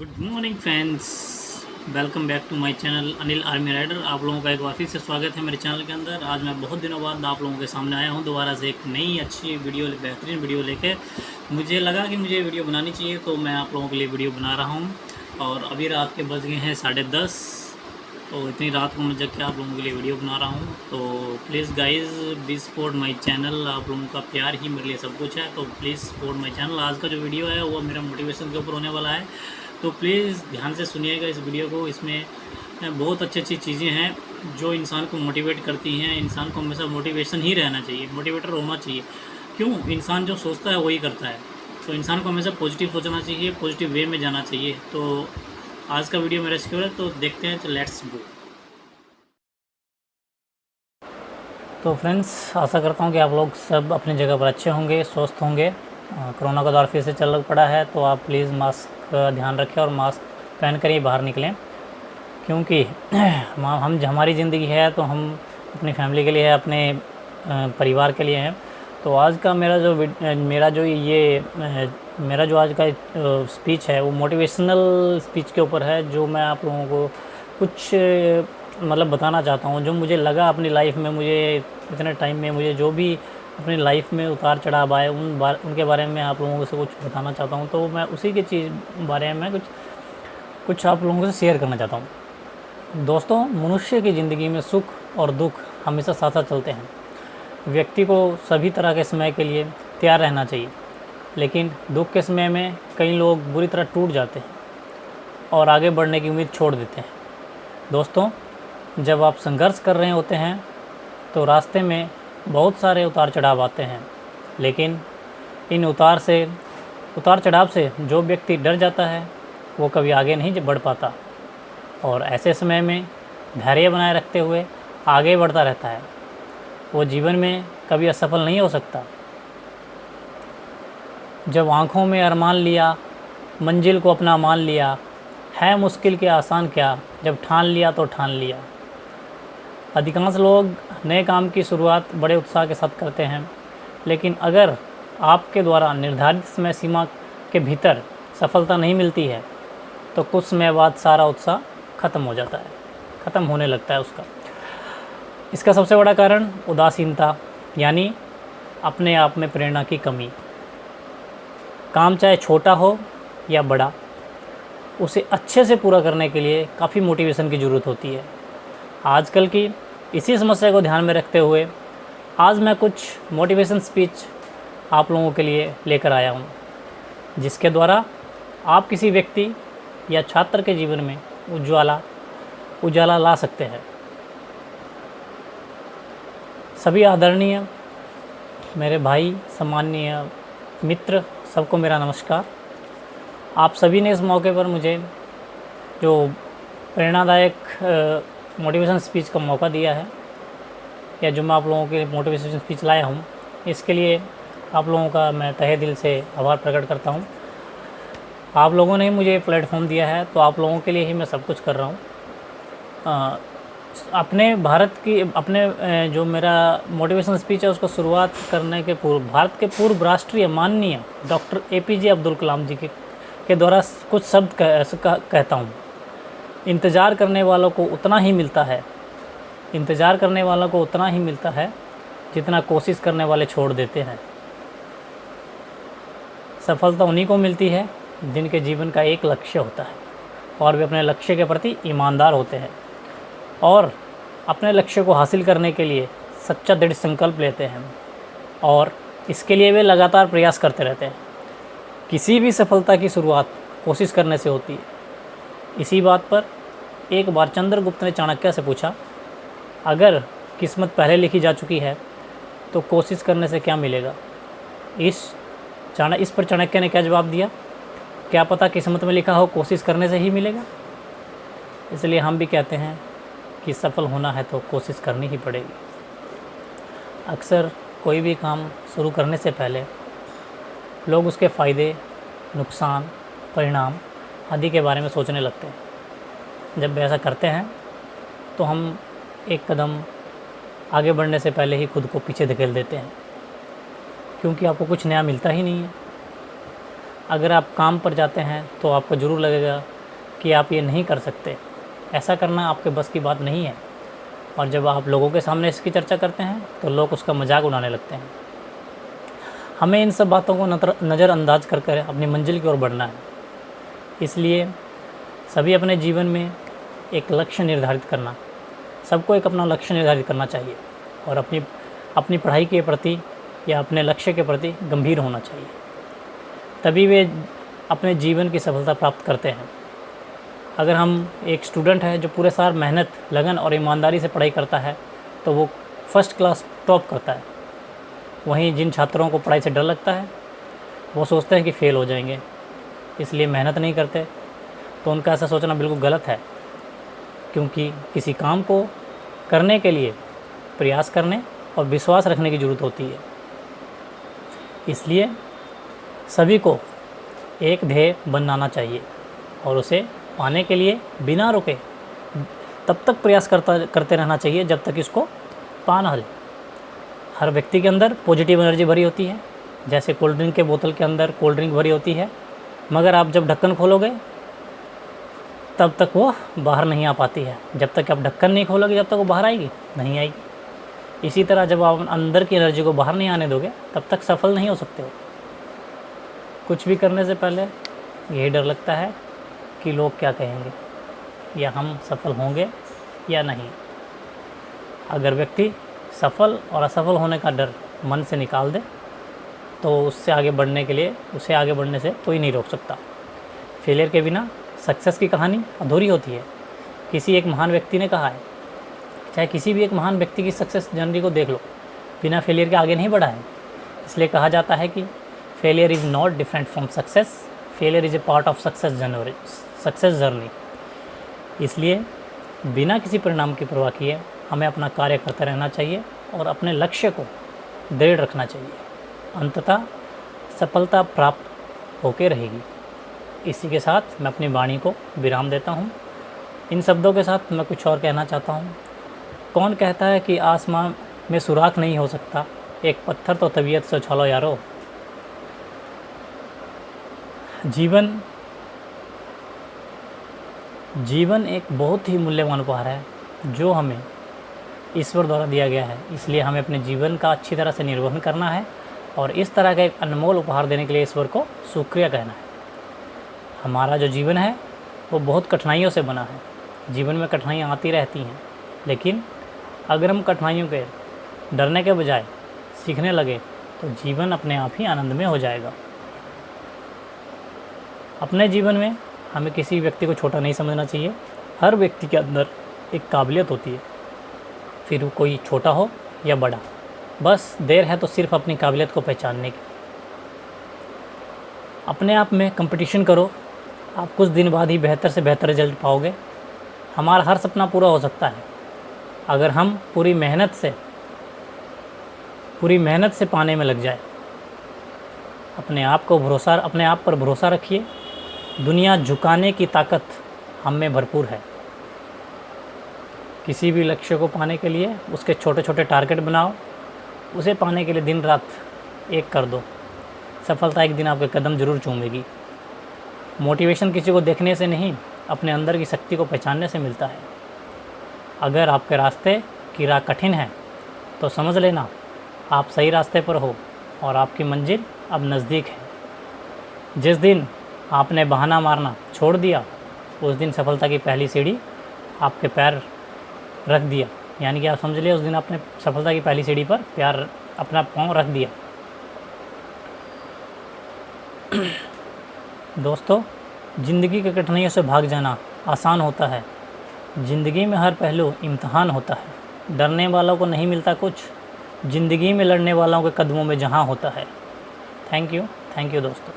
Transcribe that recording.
Good morning friends, welcome back to my channel Anil army rider. आप लोगों का एक बार फिर से स्वागत है मेरे चैनल के अंदर। आज मैं बहुत दिनों बाद आप लोगों के सामने आया हूं दोबारा से एक नई अच्छी वीडियो, बेहतरीन वीडियो लेके। मुझे लगा कि मुझे वीडियो बनानी चाहिए, तो मैं आप लोगों के लिए वीडियो बना रहा हूं। और अभी रात के बज गए हैं 10:30, तो इतनी रात को मैं जग के आप लोगों के लिए वीडियो बना रहा हूँ। तो please guys be support my channel. आप लोगों का प्यार ही मेरे लिए सब कुछ है, तो प्लीज़ सपोर्ट माई चैनल। आज का जो वीडियो है वो मेरा मोटिवेशन के ऊपर होने वाला है, तो प्लीज़ ध्यान से सुनिएगा इस वीडियो को। इसमें बहुत अच्छी अच्छी चीज़ें हैं जो इंसान को मोटिवेट करती हैं। इंसान को हमेशा मोटिवेशन ही रहना चाहिए, मोटिवेटर होना चाहिए। क्यों? इंसान जो सोचता है वही करता है, तो इंसान को हमेशा पॉजिटिव सोचना चाहिए, पॉजिटिव वे में जाना चाहिए। तो आज का वीडियो मेरा सिक्योर है, तो देखते हैं, तो लेट्स गो। तो फ्रेंड्स, आशा करता हूँ कि आप लोग सब अपनी जगह पर अच्छे होंगे, स्वस्थ होंगे। कोरोना का दौर फिर से चल पड़ा है, तो आप प्लीज़ मास्क का ध्यान रखें और मास्क पहन कर ही बाहर निकलें, क्योंकि हम हमारी ज़िंदगी है तो हम अपनी फैमिली के लिए है, अपने परिवार के लिए है। तो आज का मेरा जो आज का स्पीच है वो मोटिवेशनल स्पीच के ऊपर है, जो मैं आप लोगों को कुछ मतलब बताना चाहता हूँ। जो मुझे लगा अपनी लाइफ में, मुझे इतने टाइम में मुझे जो भी अपनी लाइफ में उतार चढ़ाव आए उनके बारे में आप लोगों से कुछ बताना चाहता हूँ। तो मैं उसी के चीज़ बारे में कुछ आप लोगों से शेयर करना चाहता हूँ। दोस्तों, मनुष्य की ज़िंदगी में सुख और दुख हमेशा साथ साथ चलते हैं। व्यक्ति को सभी तरह के समय के लिए तैयार रहना चाहिए, लेकिन दुख के समय में कई लोग बुरी तरह टूट जाते हैं और आगे बढ़ने की उम्मीद छोड़ देते हैं। दोस्तों, जब आप संघर्ष कर रहे होते हैं तो रास्ते में बहुत सारे उतार चढ़ाव आते हैं, लेकिन इन उतार चढ़ाव से जो व्यक्ति डर जाता है वो कभी आगे नहीं बढ़ पाता, और ऐसे समय में धैर्य बनाए रखते हुए आगे बढ़ता रहता है, वो जीवन में कभी असफल नहीं हो सकता। जब आँखों में अरमान लिया, मंजिल को अपना मान लिया, है मुश्किल के आसान क्या, जब ठान लिया तो ठान लिया। अधिकांश लोग नए काम की शुरुआत बड़े उत्साह के साथ करते हैं, लेकिन अगर आपके द्वारा निर्धारित समय सीमा के भीतर सफलता नहीं मिलती है तो कुछ समय बाद सारा उत्साह ख़त्म हो जाता है, ख़त्म होने लगता है उसका। इसका सबसे बड़ा कारण उदासीनता, यानी अपने आप में प्रेरणा की कमी। काम चाहे छोटा हो या बड़ा, उसे अच्छे से पूरा करने के लिए काफ़ी मोटिवेशन की ज़रूरत होती है। आजकल की इसी समस्या को ध्यान में रखते हुए आज मैं कुछ मोटिवेशन स्पीच आप लोगों के लिए लेकर आया हूँ, जिसके द्वारा आप किसी व्यक्ति या छात्र के जीवन में उजाला ला सकते हैं। सभी आदरणीय मेरे भाई, सम्माननीय मित्र, सबको मेरा नमस्कार। आप सभी ने इस मौके पर मुझे जो प्रेरणादायक मोटिवेशन स्पीच का मौका दिया है, या जो मैं आप लोगों के मोटिवेशन स्पीच लाया हूँ, इसके लिए आप लोगों का मैं तहे दिल से आभार प्रकट करता हूँ। आप लोगों ने मुझे प्लेटफॉर्म दिया है, तो आप लोगों के लिए ही मैं सब कुछ कर रहा हूँ। अपने जो मेरा मोटिवेशन स्पीच है उसको शुरुआत करने के पूर्व भारत के पूर्व राष्ट्रीय माननीय डॉक्टर APJ अब्दुल कलाम जी के द्वारा कुछ शब्द कहता हूँ। इंतज़ार करने वालों को उतना ही मिलता है जितना कोशिश करने वाले छोड़ देते हैं। सफलता उन्हीं को मिलती है जिनके जीवन का एक लक्ष्य होता है और वे अपने लक्ष्य के प्रति ईमानदार होते हैं और अपने लक्ष्य को हासिल करने के लिए सच्चा दृढ़ संकल्प लेते हैं, और इसके लिए वे लगातार प्रयास करते रहते हैं। किसी भी सफलता की शुरुआत कोशिश करने से होती है। इसी बात पर एक बार चंद्रगुप्त ने चाणक्य से पूछा, अगर किस्मत पहले लिखी जा चुकी है तो कोशिश करने से क्या मिलेगा? इस पर चाणक्य ने क्या जवाब दिया? क्या पता किस्मत में लिखा हो कोशिश करने से ही मिलेगा। इसलिए हम भी कहते हैं कि सफल होना है तो कोशिश करनी ही पड़ेगी। अक्सर कोई भी काम शुरू करने से पहले लोग उसके फ़ायदे, नुकसान, परिणाम आदि के बारे में सोचने लगते हैं। जब वे ऐसा करते हैं तो हम एक कदम आगे बढ़ने से पहले ही खुद को पीछे धकेल देते हैं, क्योंकि आपको कुछ नया मिलता ही नहीं है। अगर आप काम पर जाते हैं तो आपको ज़रूर लगेगा कि आप ये नहीं कर सकते। ऐसा करना आपके बस की बात नहीं है। और जब आप लोगों के सामने इसकी चर्चा करते हैं तो लोग उसका मजाक उड़ाने लगते हैं। हमें इन सब बातों को नज़रअंदाज कर कर अपनी मंजिल की ओर बढ़ना है। इसलिए सभी अपने जीवन में एक लक्ष्य निर्धारित करना, सबको एक अपना लक्ष्य निर्धारित करना चाहिए और अपनी पढ़ाई के प्रति या अपने लक्ष्य के प्रति गंभीर होना चाहिए। तभी वे अपने जीवन की सफलता प्राप्त करते हैं। अगर हम एक स्टूडेंट है जो पूरे साल मेहनत, लगन और ईमानदारी से पढ़ाई करता है तो वो फर्स्ट क्लास टॉप करता है। वहीं जिन छात्रों को पढ़ाई से डर लगता है वो सोचते हैं कि फ़ेल हो जाएंगे, इसलिए मेहनत नहीं करते। तो उनका ऐसा सोचना बिल्कुल गलत है, क्योंकि किसी काम को करने के लिए प्रयास करने और विश्वास रखने की ज़रूरत होती है। इसलिए सभी को एक ध्येय बनाना चाहिए और उसे पाने के लिए बिना रुके तब तक प्रयास करते रहना चाहिए जब तक इसको पा ना ले। हर व्यक्ति के अंदर पॉजिटिव एनर्जी भरी होती है, जैसे कोल्ड ड्रिंक के बोतल के अंदर कोल्ड ड्रिंक भरी होती है, मगर आप जब ढक्कन खोलोगे तब तक वो बाहर नहीं आ पाती है। जब तक आप ढक्कन नहीं खोलोगे जब तक वो बाहर आएगी नहीं आएगी। इसी तरह जब आप अंदर की एनर्जी को बाहर नहीं आने दोगे तब तक सफल नहीं हो सकते हो। कुछ भी करने से पहले यही डर लगता है कि लोग क्या कहेंगे या हम सफल होंगे या नहीं। अगर व्यक्ति सफल और असफल होने का डर मन से निकाल दे तो उससे आगे बढ़ने के लिए उसे आगे बढ़ने से कोई नहीं रोक सकता। फेलियर के बिना सक्सेस की कहानी अधूरी होती है। किसी एक महान व्यक्ति ने कहा है, चाहे किसी भी एक महान व्यक्ति की सक्सेस जर्नी को देख लो, बिना फेलियर के आगे नहीं बढ़ा है। इसलिए कहा जाता है कि failure is not different from success, failure is a part of success journey. इसलिए बिना किसी परिणाम की परवाह किए हमें अपना कार्य करते रहना चाहिए और अपने लक्ष्य को दृढ़ रखना चाहिए। अंततः सफलता प्राप्त होके रहेगी। इसी के साथ मैं अपनी वाणी को विराम देता हूँ। इन शब्दों के साथ मैं कुछ और कहना चाहता हूँ। कौन कहता है कि आसमान में सुराख नहीं हो सकता, एक पत्थर तो तबीयत से उछालो यारो। जीवन एक बहुत ही मूल्यवान उपहार है जो हमें ईश्वर द्वारा दिया गया है। इसलिए हमें अपने जीवन का अच्छी तरह से निर्वहन करना है और इस तरह का एक अनमोल उपहार देने के लिए ईश्वर को शुक्रिया कहना है। हमारा जो जीवन है वो बहुत कठिनाइयों से बना है। जीवन में कठिनाइयाँ आती रहती हैं, लेकिन अगर हम कठिनाइयों के डरने के बजाय सीखने लगे तो जीवन अपने आप ही आनंदमय हो जाएगा। अपने जीवन में हमें किसी व्यक्ति को छोटा नहीं समझना चाहिए। हर व्यक्ति के अंदर एक काबिलियत होती है, फिर वो कोई छोटा हो या बड़ा, बस देर है तो सिर्फ अपनी काबिलियत को पहचानने की। अपने आप में कंपटीशन करो, आप कुछ दिन बाद ही बेहतर से बेहतर रिजल्ट पाओगे। हमारा हर सपना पूरा हो सकता है अगर हम पूरी मेहनत से पाने में लग जाए। अपने आप पर भरोसा रखिए। दुनिया झुकाने की ताकत हम में भरपूर है। किसी भी लक्ष्य को पाने के लिए उसके छोटे छोटे टारगेट बनाओ, उसे पाने के लिए दिन रात एक कर दो। सफलता एक दिन आपके कदम जरूर चूमेगी। मोटिवेशन किसी को देखने से नहीं, अपने अंदर की शक्ति को पहचानने से मिलता है। अगर आपके रास्ते की राह कठिन है तो समझ लेना आप सही रास्ते पर हो और आपकी मंजिल अब नज़दीक है। जिस दिन आपने बहाना मारना छोड़ दिया उस दिन सफलता की पहली सीढ़ी आपके पैर रख दिया, यानी कि आप समझ लिए उस दिन आपने सफलता की पहली सीढ़ी पर अपना पाँव रख दिया। दोस्तों, ज़िंदगी की कठिनाइयों से भाग जाना आसान होता है। ज़िंदगी में हर पहलू इम्तहान होता है। डरने वालों को नहीं मिलता कुछ, ज़िंदगी में लड़ने वालों के कदमों में जहां होता है। थैंक यू दोस्तों।